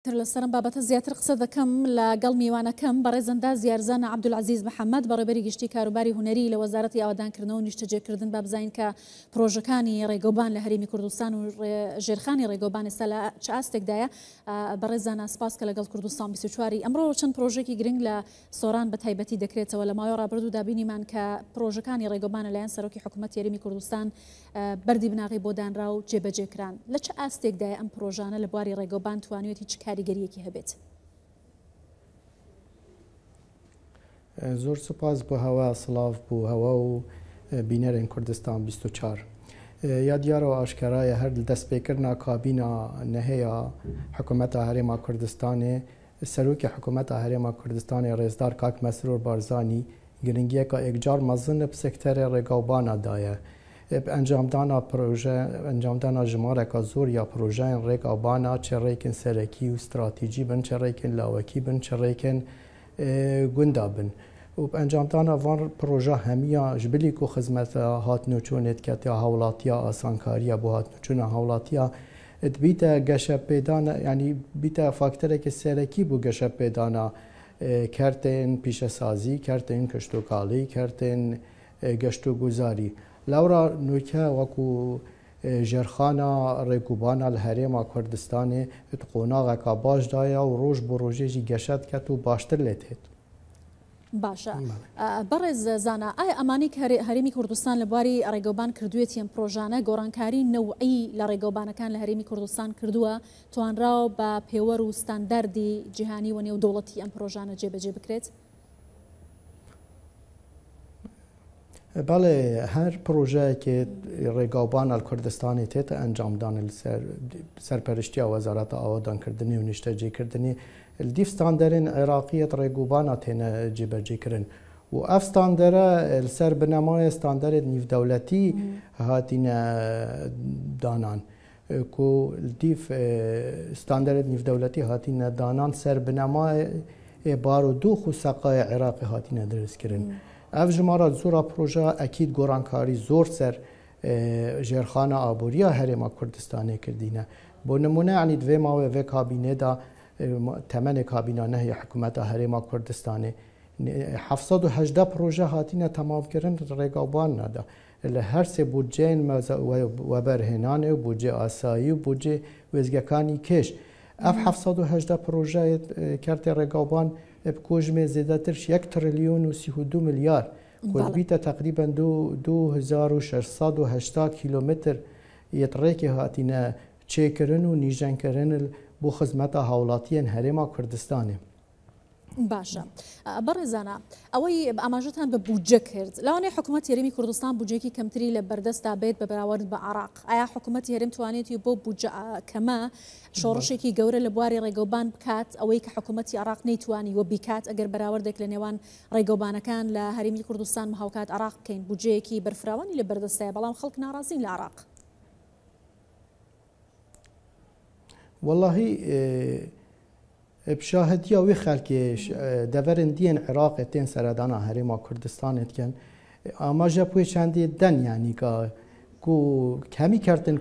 لەسەرم بابەتە زیاتر قسە دەکەم لەگەڵ میوانەکەم بەڕێزەندا زیارزانە عەبدولعەزیز محەممەد بەڕێبەری گشتی کاروباری هونەری لە وەزارەتی ئاوادانکردنەوە و نیشتەجێکردن با بزانین کە پرۆژەکانی ڕێگەوبان لە هەرێمی کوردستان و ژێرخانی ڕێگەوبان ئێستا لە چ ئاستێکدایە. بەڕێزانە سپاس کە لەگەڵ کوردستان 24 ئەمڕۆ چەند پرۆژێکی گرنگ لە سۆران بە تایبەتی دەکرێتەوە لە ماوەی ڕابردوو دابینیمان کە پرۆژەکانی ڕێگەوبان لەلایەن سەرۆکی حکوومەت یاریمی کوردستان بەردی بناغی بۆ دانرا و جێبەجێکران. لە چه ئاستێکدایە ئەم پرۆژانە لە بواری ڕێگەوبان توانوێتی چ کاریگەریەکی هەبێت؟ زۆر سپاس بۆ هەوا سڵاو بوو هەوا و بینەرên کوردستان 24 یا دیارەوە ئاشکرایە هەر دەستپێکردنا کابینا نەهەیە حکوومەتە هەرێما کوردستانê سەرۆکی حکوومەتە هەرێما کوردستانê ڕێزدار کاک مەسرور بارزانî گرنگیەکە ئێکجار مەزن bi سێکتەرê ڕێگاوبانە دایە ئەنجامدانا پرۆژە ئەنجامدانا ژمارەکە زۆر یا پرۆژەیان ڕێگاوبانە چه ڕێکن سەرەکی و استراتیجی بن چه ڕێکن لاوەکی بن چه ڕێکن گوندا بن و ئەنجامدانا وان پرۆژە هەمیە ji bilî ku xizmeta hatinoçûnêtketiya hawlatiya asankariya bû hatinoçûna hawlatiya dibîte geşepêdana yanî bîte faktorekî serekî bû geşepêdana kertên pîşesazî kertên kiştokalî kertên geştoguzarî lewra nûke wekû ژێرخانە ڕێگوبانە لە هەرێما کوردستانê قۆناغێکا باش دایە و ڕۆژ بۆ ڕۆژێ jî گەشت کەت و باشتر لێت هێت. باشە بەڕێز زانە ئایا ئەمانی هەرێمی کوردستان لە بواری ڕێگەوبان کردوێتی ئەم پرۆژانە گۆڕانکاری نەوعی لە ڕێگەوبانەکان لە هەرێمی کوردستان کردووە توانراوە بە پێوەەر و ستانداردی جیهانی و نێودەوڵەتی ئەم پرۆژانە جێبەجێ بکرێت؟ بەڵێ هەر پرۆژەیەکێ ڕێگاوبانە لە کوردستانی تێتە ئەنجامدانە سەرپەرشتیە وەزارەتە ئاوادانکردنی و نیشتەجێکردنی دیف ستاندەرên عێراقیەت ڕێگوبانە تێنە جێبەجێکردن و ئەف ستاندەرە سەر بنەمایە ستاندەرێت نیڤدەولەتی هاتینە دانان کو دیف ستاندەرێت نیڤدەولەتی هاتینە دانان سەر بنەمای بارودۆخ و سەقای عێراقی هاتینە دروستکردن. ئەف ژمارە زۆرا پرۆژە ئەکید گۆڕانکاری زۆر سەر ژێرخانە ئابووریە هەرێما کوردستانê کردینە بۆ نمونە عنی دوێ ماوێ vê kabînêda temenê kabîna nehêya hikûmeta herêma Kurdistanê 718 proje hatine temamkirin rêgavbanê de li her sê budceyên weberhênanê û budcê asayî û budcê wêzgekanî kêş ev 718 projeyê kertê rêgavban بکوژمê zêdetir 1 trilyon û 32 milyar bîte teqrîben 2680 kilometr yê rêkê hatine çêkirin û nîjenkirin بۆ خزمەتە هاوڵاتیان هەرێما کوردستانê. باشە بەڕێزانە ئەوەی ئاماژەتان بە بودجە کرد لەوانەیە حکوومەت هەرێمی کوردستان بودجێکی کەمتری لە بەردەستا بێت بە بەراورد بە عێراق ئایا حکوومەتی هەرێم توانێتی بۆ بودجە کەمە شۆڕشێکی گەورە لە بواری ڕێگەوبان بکات ئەوەی کە حکوومەتی عێراق نەیتوانی وە بیکات ئەگەر بەراوردێک لە نێوان ڕێگەوبانەکان لە هەرێمی کوردستان هاوکات عێراق بکەین بودجەیەکی بەرفراوانی لە بەردەستایە بەڵام خەڵک ناڕازین لە عێراق؟ واللهی بشاهدیە وی خەلکێش دەڤەرن دیên عێراقê tên seredana herêma Kurdistanê dikin amaja pûê çendê den yanî ku hemî kertin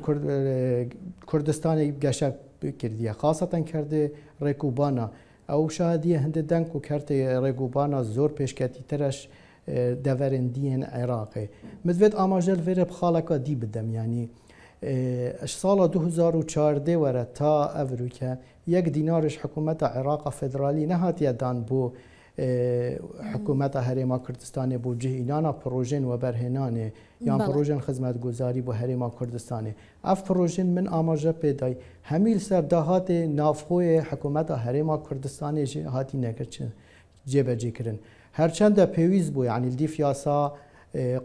Kurdistanê geşep kirdiye xaseten kerdê rêkûbana ew şahediye hindê den ku kertê rêkûbana zor pêşketîtireş deverên دیên Iraqê min divêt amaja li vêre bi xaleka dî bidem yanî ساڵە 2014 وەرە تا ئەڤروکە 1 دینارش حکوومەتە عێراقا فێدرالی نەهاتیە دان بۆ حکوومەتە هەرێما کوردستانê بۆ جێهێنانا پرۆژێن وەبەرهێنانê یان پرۆژێن خزمەتگوزاری بۆ هەرێما کوردستانê ئەف پرۆژێن من ئاماژە پێدای هەمیل سەر داهاتێ نافخۆیê حکوومەتە هەرێما کوردستانê هاتی نەکردن جێبەجێکردن هەرچەندە پێویست بوو یعنی دیف یاسا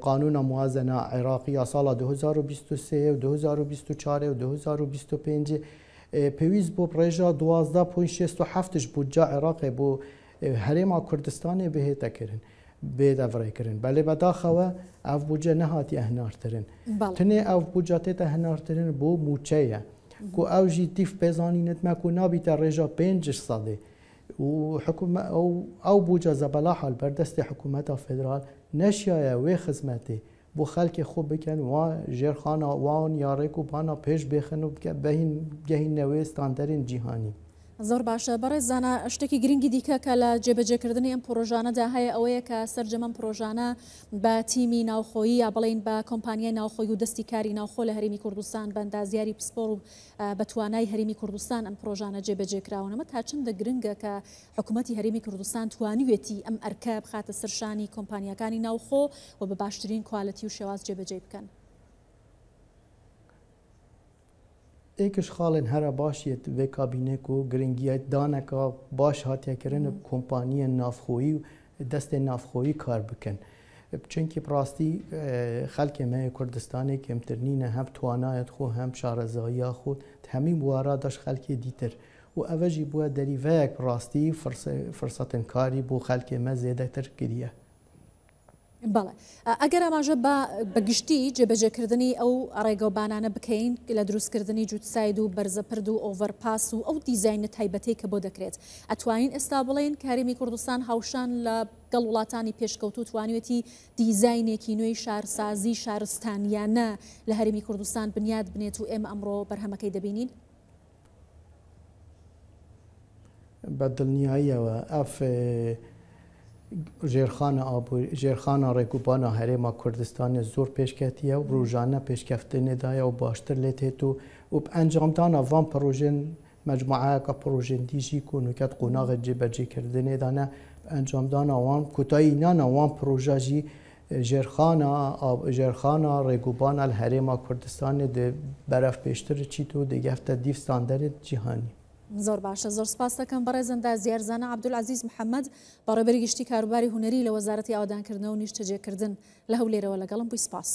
قانون موازنه عراقی سال 2023 و 2024 و 2025 پێویست بۆ ڕێژە 12.67 بودجە عێراقی بۆ هەرێما کوردستانê بهێتەکردن بێدەڤڕێکردن بەلێ بەداخەوە ئەو بودجە نەهاتی هەنارترن تنێ ئەو بودجە تێتە هەنارترن بۆ موچەیە کو ئەو ژی تیف پێزانینتمە و نابیتە ڕێژە 5 سەدێ و ئەو بودجە زەبەلاحە بەردەستی حکوومەتە فێدرال نەشایە وێ خزمەتێ بۆ خەلکی خۆ بکەن وا ژێرخانە وان یا ڕێکوبانە پێش بێخن و بهین گەهینەوەی ستاندەرین جیهانی. زۆر باشە بەڕێزانە شتێکی گرنگی دیکە کە لە جێبەجێکردنی ئەم پرۆژانەدا هەیە ئەوەیە کە سەررجەمەم پرۆژانە بە تیمی ناوخۆیی یا بڵین بە کۆمپانیای ناوخۆی و دەستی کاری ناوخۆ لە هەرێمی کوردستان بە ئەندازیاری پسپۆڕ و بە توانای هەرێمی کوردستان ئەم پرۆژانە جێبەجێکراونەمە تا چەندە گرنگە کە حکوومەتی هەرێمی کوردستان توانیوێتی ئەم ئەرکە بخاتە سەرشانی کۆمپانیەکانی ناوخۆ و بە باشترین کوالەتی و شێواز جێبەجێ بکەن. ایکش خالن هر باشیت و کابینه کو گرینگیت دانه که باش هاتیه کرن کمپانی نافخویی و دست نافخویی کار بکن چونکی براستی خلک ما کردستانی که امترنینه هم توانایت خو هم شارزایی خود همین بوارا داشت خلکی دیتر و اوجی بو دریوه براستی فرصت کاری بو خلک ما زیاده تر کریه. بەڵێ ئەگەر ئاماژە بە گشتی جێبەجێکردنی ئەو ڕێگەوبانانە بکەین لە دروستکردنی جووتساید و بەرزەپرد و ئۆڤەرپاس و ئەو دیزاینە تایبەتەی کە بۆ دەکرێت ئەتوانین ئێستا بڵێن هەرێمی کوردستان هاوشان لە گەڵ وڵاتانی پێشکەوتو توانیوێتی دیزاینێکی نوێی شارسازی شارستانیانە لە هەرێمی کوردستان بنیاد بنێت و ئێمە ئەمڕۆ بەرهەمەکەی دەبینین؟ بەدڵنیاییەوە ئەف جێرخانە ڕێگوبانە هەرێما کوردستانی زۆر پێشکەتیە و ڕۆژانە پێشکەفتنێدایە و باشتر لێت هێت و ئەنجامدانە وان پرۆژێن مجموعەیەکە پرۆژێن دیژی کوونکەت قۆناغی جێبەجێکردنێدانە ئەنجامدانە وان کوتایینانە وان پرۆژەژی ژێرخانە ڕێگوبانە لە هەرێما کوردستانی بەرەف پێشتر چیت و دەگەفتە دیف ستاندەرێت جیهانی. زۆر باشە زۆر سپاس دەکەم بەڕێزەندا زیارزانە عەبدولعەزیز محەممەد بەڕێبەری گشتی کاروباری هونەری لە وەزارەتی ئاوادانکردنەوە و نیشتەجێکردن لە هەولێرەوە لەگەڵم بووی سپاس.